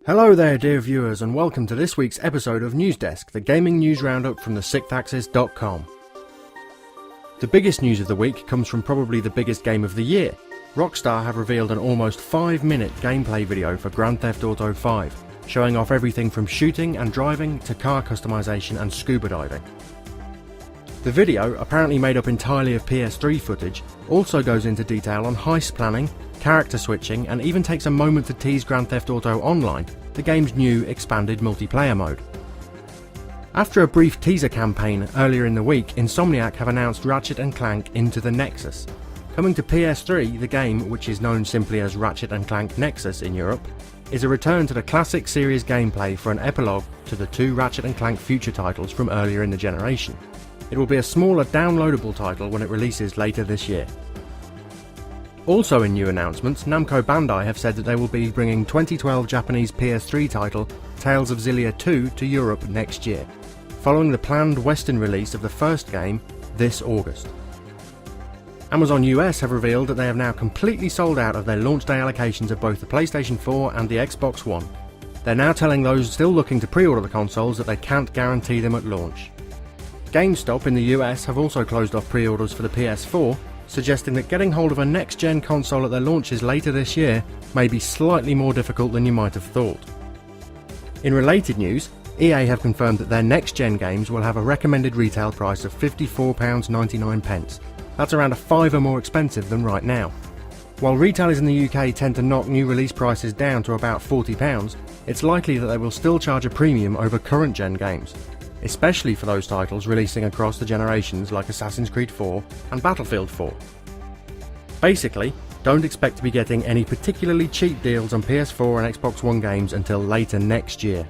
Hello there dear viewers and welcome to this week's episode of Newsdesk, the gaming news roundup from TheSixthAxis.com. The biggest news of the week comes from probably the biggest game of the year. Rockstar have revealed an almost 5-minute gameplay video for Grand Theft Auto 5, showing off everything from shooting and driving to car customization and scuba diving. The video, apparently made up entirely of PS3 footage, also goes into detail on heist planning, character switching, and even takes a moment to tease Grand Theft Auto Online, the game's new expanded multiplayer mode. After a brief teaser campaign earlier in the week, Insomniac have announced Ratchet & Clank Into the Nexus. Coming to PS3, the game, which is known simply as Ratchet & Clank Nexus in Europe, is a return to the classic series gameplay for an epilogue to the two Ratchet & Clank future titles from earlier in the generation. It will be a smaller downloadable title when it releases later this year. Also in new announcements, Namco Bandai have said that they will be bringing 2012 Japanese PS3 title Tales of Xillia 2 to Europe next year, following the planned Western release of the first game this August. Amazon US have revealed that they have now completely sold out of their launch day allocations of both the PlayStation 4 and the Xbox One. They're now telling those still looking to pre-order the consoles that they can't guarantee them at launch. GameStop in the US have also closed off pre-orders for the PS4, suggesting that getting hold of a next-gen console at their launches later this year may be slightly more difficult than you might have thought. In related news, EA have confirmed that their next-gen games will have a recommended retail price of £54.99. That's around a £5 more expensive than right now. While retailers in the UK tend to knock new release prices down to about £40, it's likely that they will still charge a premium over current-gen games, especially for those titles releasing across the generations like Assassin's Creed 4 and Battlefield 4. Basically, don't expect to be getting any particularly cheap deals on PS4 and Xbox One games until later next year.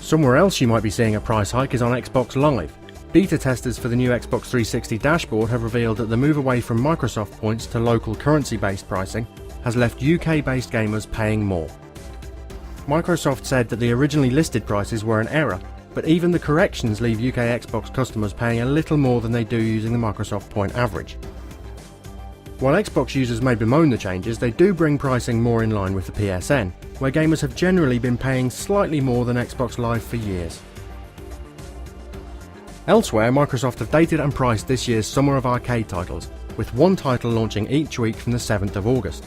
Somewhere else you might be seeing a price hike is on Xbox Live. Beta testers for the new Xbox 360 dashboard have revealed that the move away from Microsoft points to local currency-based pricing has left UK-based gamers paying more. Microsoft said that the originally listed prices were an error, but even the corrections leave UK Xbox customers paying a little more than they do using the Microsoft point average. While Xbox users may bemoan the changes, they do bring pricing more in line with the PSN, where gamers have generally been paying slightly more than Xbox Live for years. Elsewhere, Microsoft have dated and priced this year's Summer of Arcade titles, with one title launching each week from the 7th of August.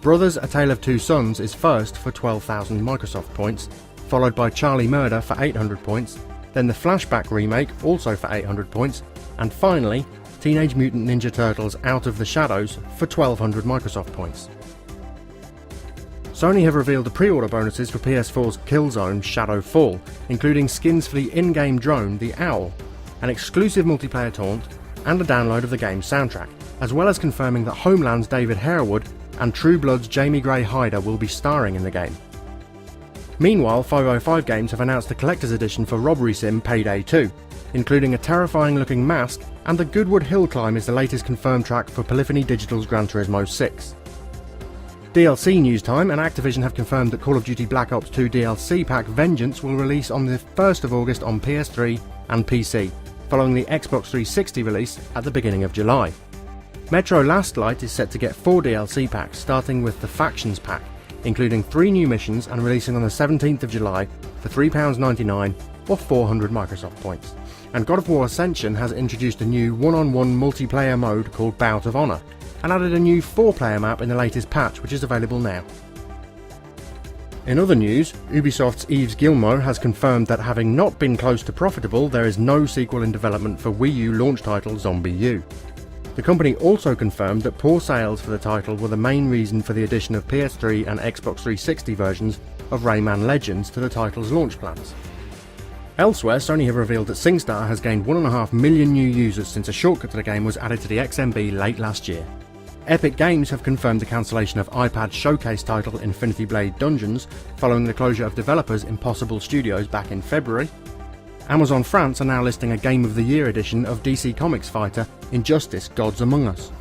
Brothers: A Tale of Two Sons is first for 12,000 Microsoft points, followed by Charlie Murder for 800 points, then the Flashback remake also for 800 points, and finally Teenage Mutant Ninja Turtles Out of the Shadows for 1200 Microsoft points. Sony have revealed the pre-order bonuses for PS4's Killzone Shadow Fall, including skins for the in-game drone, the Owl, an exclusive multiplayer taunt, and a download of the game's soundtrack, as well as confirming that Homeland's David Harewood and True Blood's Jamie Gray Hyder will be starring in the game. Meanwhile, 505 Games have announced a collector's edition for robbery sim Payday 2, including a terrifying looking mask, and the Goodwood Hill Climb is the latest confirmed track for Polyphony Digital's Gran Turismo 6. DLC news time, and Activision have confirmed that Call of Duty Black Ops 2 DLC pack Vengeance will release on the 1st of August on PS3 and PC, following the Xbox 360 release at the beginning of July. Metro Last Light is set to get 4 DLC packs, starting with the Factions pack, including 3 new missions and releasing on the 17th of July for £3.99 or 400 Microsoft points. And God of War Ascension has introduced a new one-on-one multiplayer mode called Bout of Honor, and added a new 4-player map in the latest patch, which is available now. In other news, Ubisoft's Yves Guillemot has confirmed that having not been close to profitable, there is no sequel in development for Wii U launch title Zombie U. The company also confirmed that poor sales for the title were the main reason for the addition of PS3 and Xbox 360 versions of Rayman Legends to the title's launch plans. Elsewhere, Sony have revealed that SINGSTAR has gained 1.5 million new users since a shortcut to the game was added to the XMB late last year. Epic Games have confirmed the cancellation of iPad showcase title Infinity Blade Dungeons following the closure of developers Impossible Studios back in February. Amazon France are now listing a Game of the Year edition of DC Comics fighter Injustice: Gods Among Us.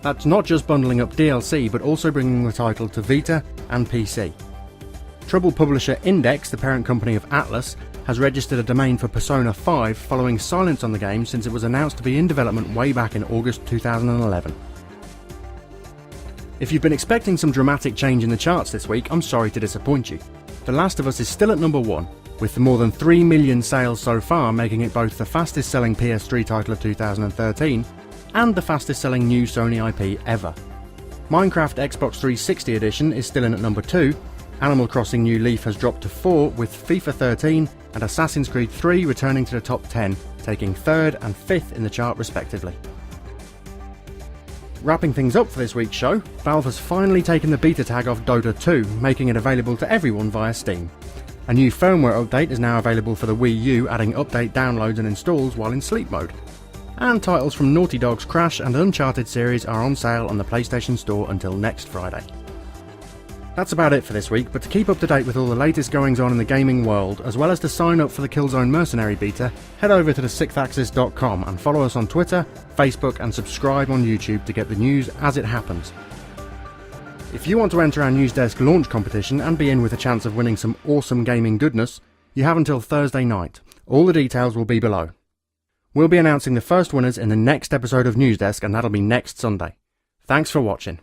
That's not just bundling up DLC, but also bringing the title to Vita and PC. Trouble publisher Index, the parent company of Atlas, has registered a domain for Persona 5 following silence on the game since it was announced to be in development way back in August 2011. If you've been expecting some dramatic change in the charts this week, I'm sorry to disappoint you. The Last of Us is still at number 1, with more than 3 million sales so far, making it both the fastest selling PS3 title of 2013 and the fastest selling new Sony IP ever. Minecraft Xbox 360 edition is still in at number 2, Animal Crossing New Leaf has dropped to 4, with FIFA 13 and Assassin's Creed 3 returning to the top 10, taking 3rd and 5th in the chart respectively. Wrapping things up for this week's show, Valve has finally taken the beta tag off Dota 2, making it available to everyone via Steam. A new firmware update is now available for the Wii U, adding update downloads and installs while in sleep mode. And titles from Naughty Dog's Crash and Uncharted series are on sale on the PlayStation Store until next Friday. That's about it for this week, but to keep up to date with all the latest goings on in the gaming world, as well as to sign up for the Killzone Mercenary beta, head over to TheSixthAxis.com and follow us on Twitter, Facebook and subscribe on YouTube to get the news as it happens. If you want to enter our Newsdesk launch competition and be in with a chance of winning some awesome gaming goodness, you have until Thursday night. All the details will be below. We'll be announcing the first winners in the next episode of Newsdesk, and that'll be next Sunday. Thanks for watching.